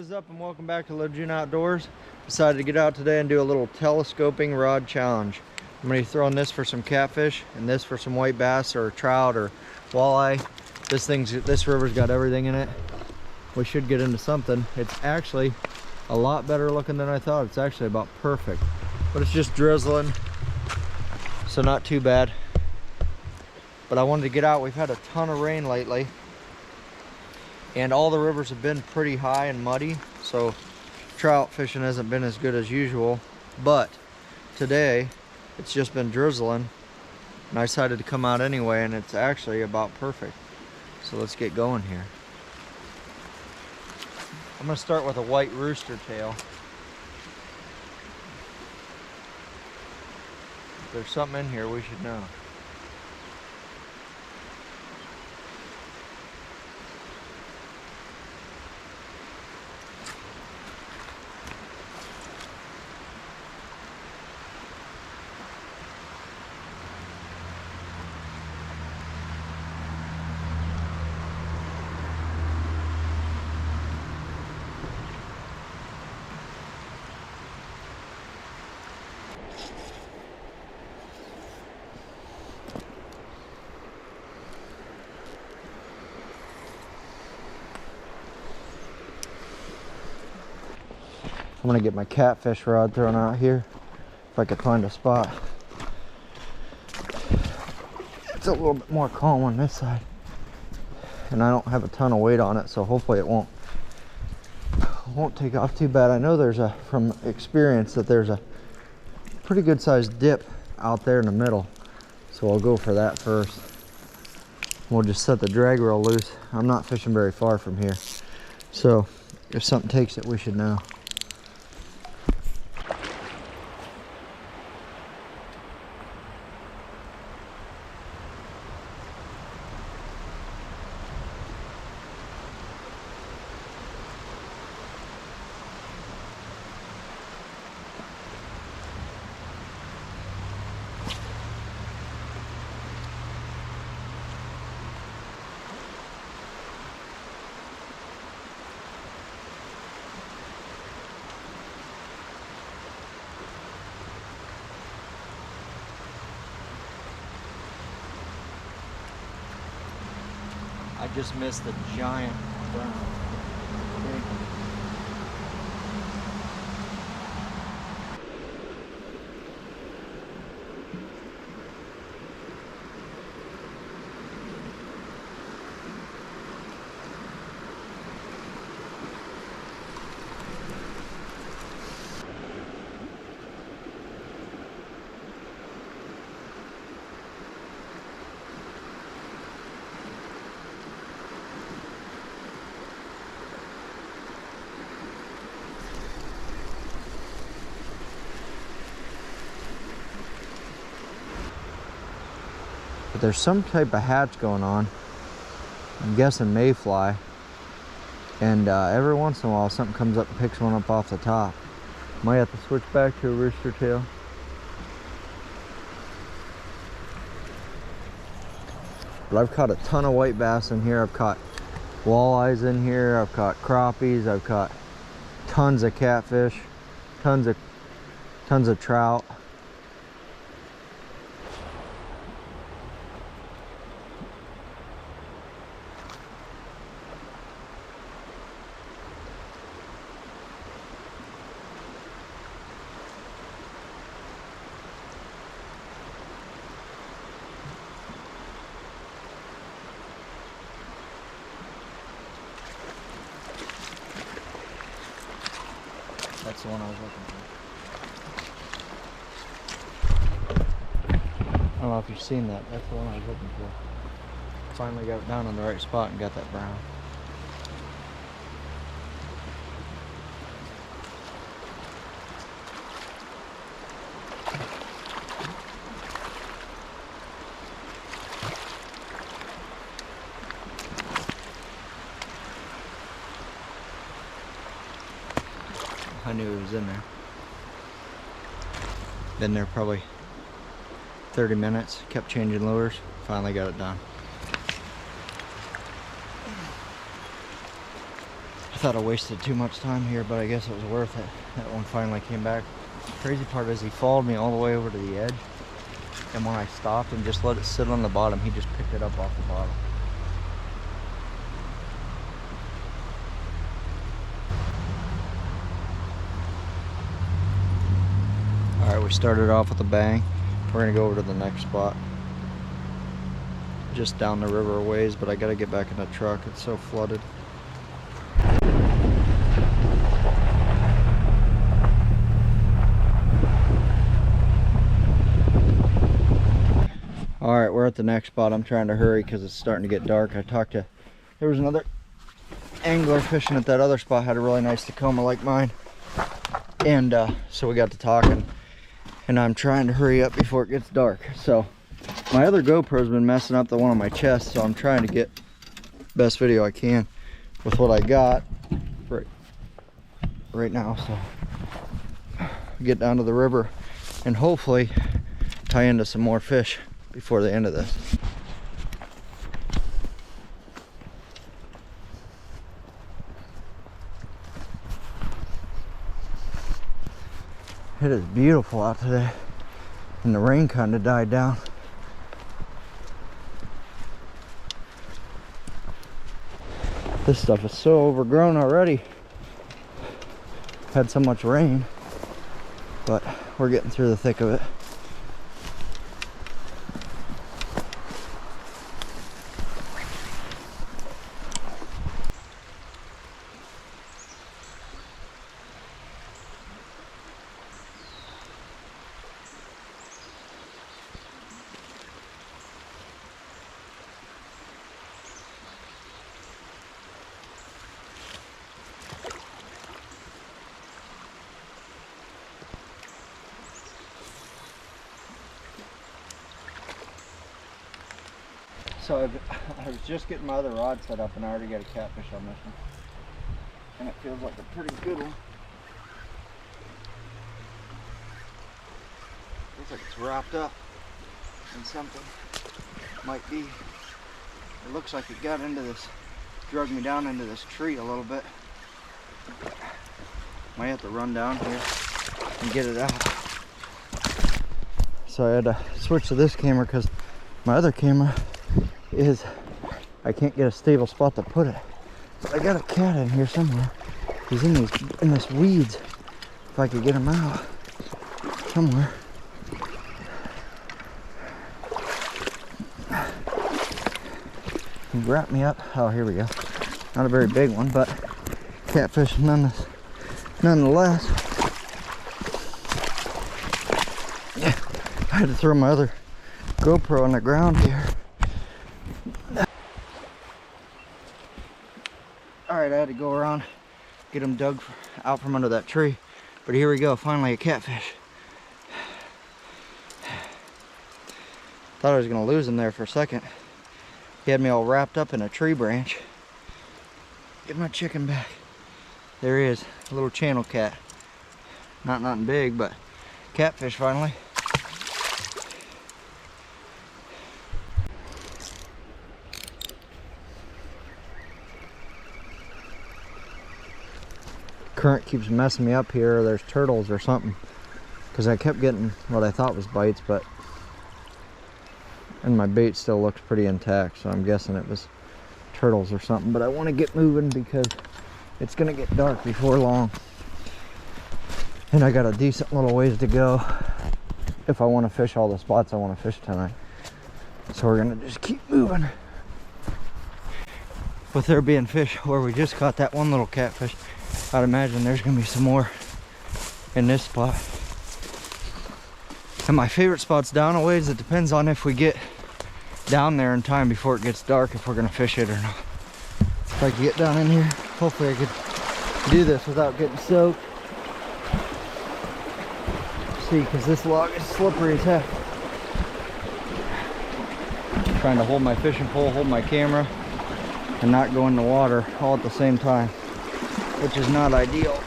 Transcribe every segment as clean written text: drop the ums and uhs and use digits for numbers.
is up and welcome back to LeJeune Outdoors. Decided to get out today and do a little telescoping rod challenge. I'm going to be throwing this for some catfish and this for some white bass or trout or walleye. This river's got everything in it. We should get into something. It's actually a lot better looking than I thought. It's actually about perfect, but it's just drizzling, so not too bad. But I wanted to get out. We've had a ton of rain lately, and all the rivers have been pretty high and muddy, so trout fishing hasn't been as good as usual. But today it's just been drizzling and I decided to come out anyway, and it's actually about perfect. So let's get going here. I'm gonna start with a white rooster tail. If there's something in here, we should know. I'm gonna get my catfish rod thrown out here if I could find a spot. It's a little bit more calm on this side, and I don't have a ton of weight on it, so hopefully it won't take off too bad. I know from experience that there's a pretty good sized dip out there in the middle, so I'll go for that first. We'll just set the drag reel loose. I'm not fishing very far from here, so if something takes it, we should know. I just missed the giant brown. But there's some type of hatch going on. I'm guessing mayfly. And every once in a while something comes up and picks one up off the top. Might have to switch back to a rooster tail. But I've caught a ton of white bass in here. I've caught walleyes in here. I've caught crappies. I've caught tons of catfish. Tons of trout. That's the one I was looking for. I don't know if you've seen that. That's the one I was looking for. Finally got it down on the right spot and got that brown. I knew it was in there. Been there probably 30 minutes, kept changing lures, finally got it done. I thought I wasted too much time here, but I guess it was worth it. That one finally came back. The crazy part is he followed me all the way over to the edge, and when I stopped and just let it sit on the bottom, he just picked it up off the bottom. Alright, we started off with a bang. We're gonna go over to the next spot. Just down the river a ways, but I gotta get back in the truck. It's so flooded. Alright, we're at the next spot. I'm trying to hurry because it's starting to get dark. There was another angler fishing at that other spot, had a really nice Tacoma like mine. And so we got to talking, and I'm trying to hurry up before it gets dark. So my other GoPro's been messing up the one on my chest, so I'm trying to get best video I can with what I got right now. So get down to the river and hopefully tie into some more fish before the end of this. It is beautiful out today, and the rain kind of died down. This stuff is so overgrown already. Had so much rain, but we're getting through the thick of it. So I was just getting my other rod set up, and I already got a catfish on this one. And it feels like a pretty good one. Looks like it's wrapped up in something. Might be. It looks like it got into this, drug me down into this tree a little bit. Might have to run down here and get it out. So I had to switch to this camera because my other camera I can't get a stable spot to put it. But I got a cat in here somewhere. He's in this weeds. If I could get him out somewhere. He wrapped me up. Oh, here we go. Not a very big one, but catfish nonetheless. Yeah, I had to throw my other GoPro on the ground here. Alright, I had to go around, get them dug out from under that tree. But here we go, finally a catfish. Thought I was going to lose him there for a second. He had me all wrapped up in a tree branch. Get my chicken back. There he is, a little channel cat. Nothing big, but catfish finally. Current keeps messing me up here. There's turtles or something, because I kept getting what I thought was bites, and my bait still looked pretty intact, so I'm guessing it was turtles or something. But I want to get moving because it's gonna get dark before long, and I got a decent little ways to go if I want to fish all the spots I want to fish tonight. So we're gonna just keep moving. With there being fish where we just caught that one little catfish, I'd imagine there's gonna be some more in this spot. And my favorite spot's down a ways. It depends on if we get down there in time before it gets dark, if we're gonna fish it or not. If I can get down in here, hopefully I could do this without getting soaked. See, because this log is slippery as heck. Trying to hold my fishing pole, hold my camera, and not go in the water all at the same time, which is not ideal.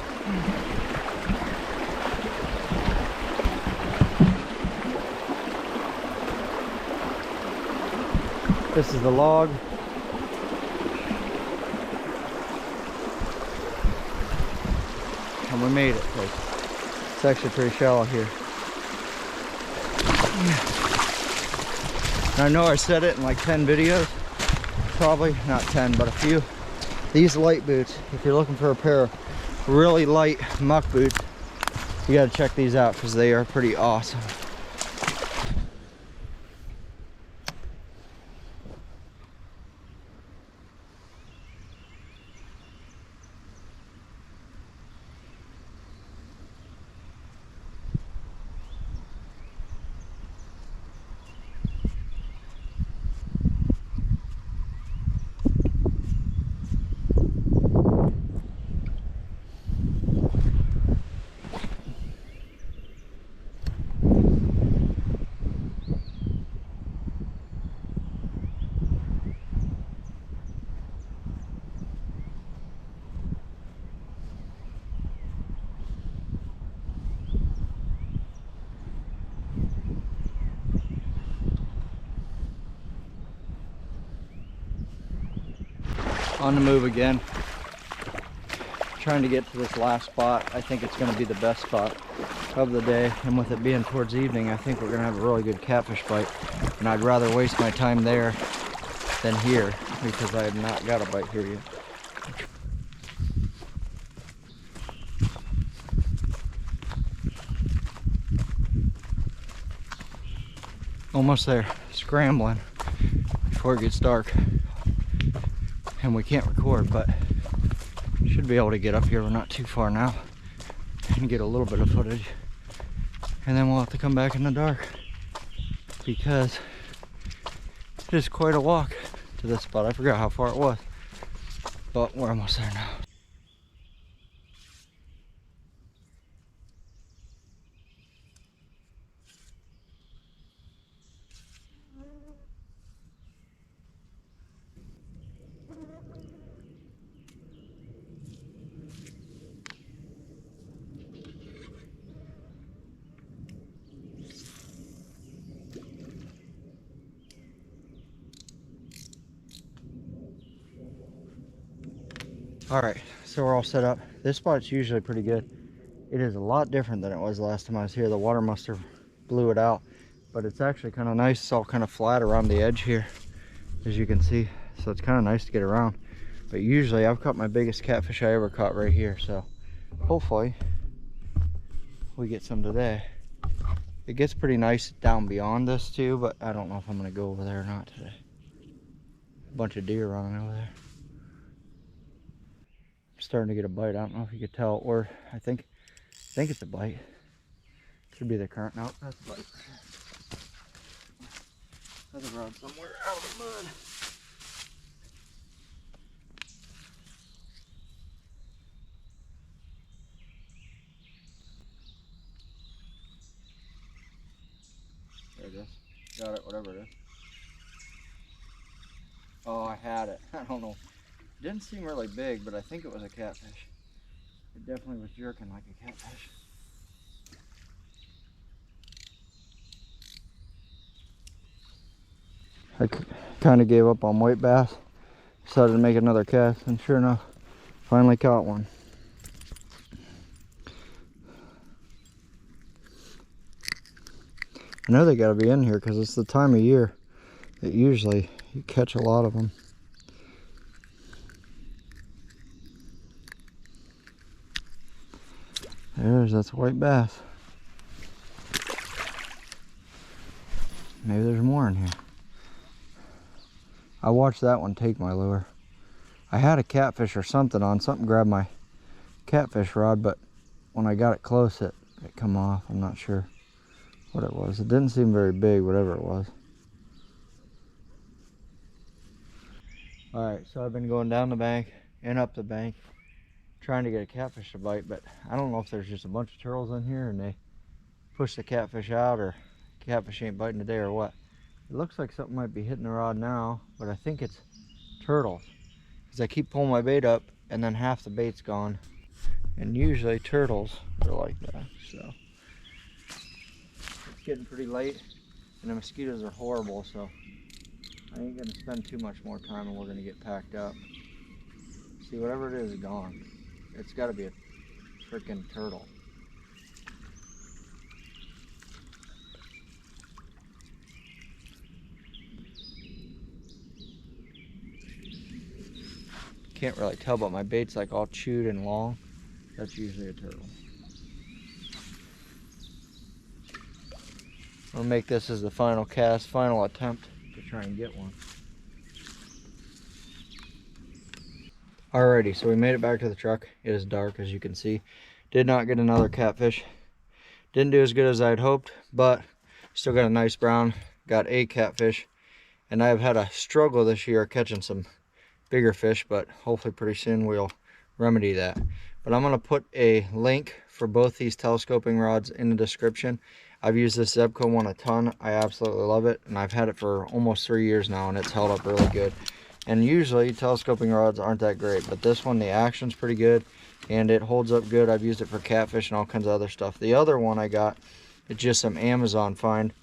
This is the log. and we made it. It's actually pretty shallow here. And I know I said it in like 10 videos, probably not 10, but a few. These light boots, if you're looking for a pair of really light muck boots, you gotta check these out because they are pretty awesome. On the move again, trying to get to this last spot. I think it's going to be the best spot of the day, and with it being towards evening, I think we're going to have a really good catfish bite, and I'd rather waste my time there than here because I have not got a bite here yet. Almost there, scrambling before it gets dark. And we can't record, but should be able to get up here. We're not too far now and get a little bit of footage, and then we'll have to come back in the dark because it is quite a walk to this spot. I forgot how far it was, but we're almost there now. All right, so we're all set up. This spot's usually pretty good. It is a lot different than it was last time I was here. The water must have blew it out, but it's actually kind of nice. It's all kind of flat around the edge here, as you can see. So it's kind of nice to get around. But usually I've caught my biggest catfish I ever caught right here. So hopefully we get some today. It gets pretty nice down beyond this too, but I don't know if I'm gonna go over there or not today. A bunch of deer running over there. Starting to get a bite. I don't know if you could tell, or I think it's a bite. Could be the current. No, that's a bite. There's a rod somewhere out of the mud. There it is. Got it, whatever it is. Oh, I had it. I don't know. It didn't seem really big, but I think it was a catfish. It definitely was jerking like a catfish. I kind of gave up on white bass. Decided to make another cast, and sure enough, finally caught one. I know they gotta be in here because it's the time of year that usually you catch a lot of them. That's white bass. Maybe there's more in here. I watched that one take my lure. I had a catfish or something on. Something grabbed my catfish rod, but when I got it close, it come off. I'm not sure what it was. It didn't seem very big, whatever it was. Alright, so I've been going down the bank and up the bank trying to get a catfish to bite, but I don't know if there's just a bunch of turtles in here and they push the catfish out, or catfish ain't biting today or what. It looks like something might be hitting the rod now, but I think it's turtles, because I keep pulling my bait up and then half the bait's gone, and usually turtles are like that. So it's getting pretty late and the mosquitoes are horrible, so I ain't gonna spend too much more time and we're gonna get packed up. See, whatever it is gone. It's got to be a freaking turtle. Can't really tell, but my bait's like all chewed and long. That's usually a turtle. I'll make this as the final cast, final attempt to try and get one. Alrighty, so we made it back to the truck. It is dark, as you can see. Did not get another catfish. Didn't do as good as I'd hoped, but still got a nice brown. Got a catfish, and I've had a struggle this year catching some bigger fish, but hopefully pretty soon we'll remedy that. But I'm going to put a link for both these telescoping rods in the description. I've used this Zebco one a ton. I absolutely love it, and I've had it for almost 3 years now, and it's held up really good. And usually telescoping rods aren't that great, but this one, the action's pretty good and it holds up good. I've used it for catfish and all kinds of other stuff. The other one I got, it's just some Amazon find,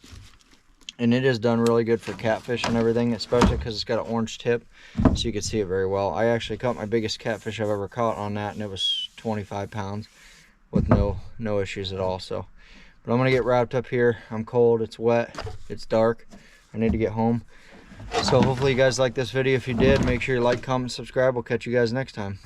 and it is done really good for catfish and everything, especially because it's got an orange tip so you can see it very well. I actually caught my biggest catfish I've ever caught on that, and it was 25 pounds with no issues at all. So, but I'm gonna get wrapped up here. I'm cold, it's wet, it's dark, I need to get home. So hopefully you guys liked this video. If you did, make sure you like, comment, subscribe. We'll catch you guys next time.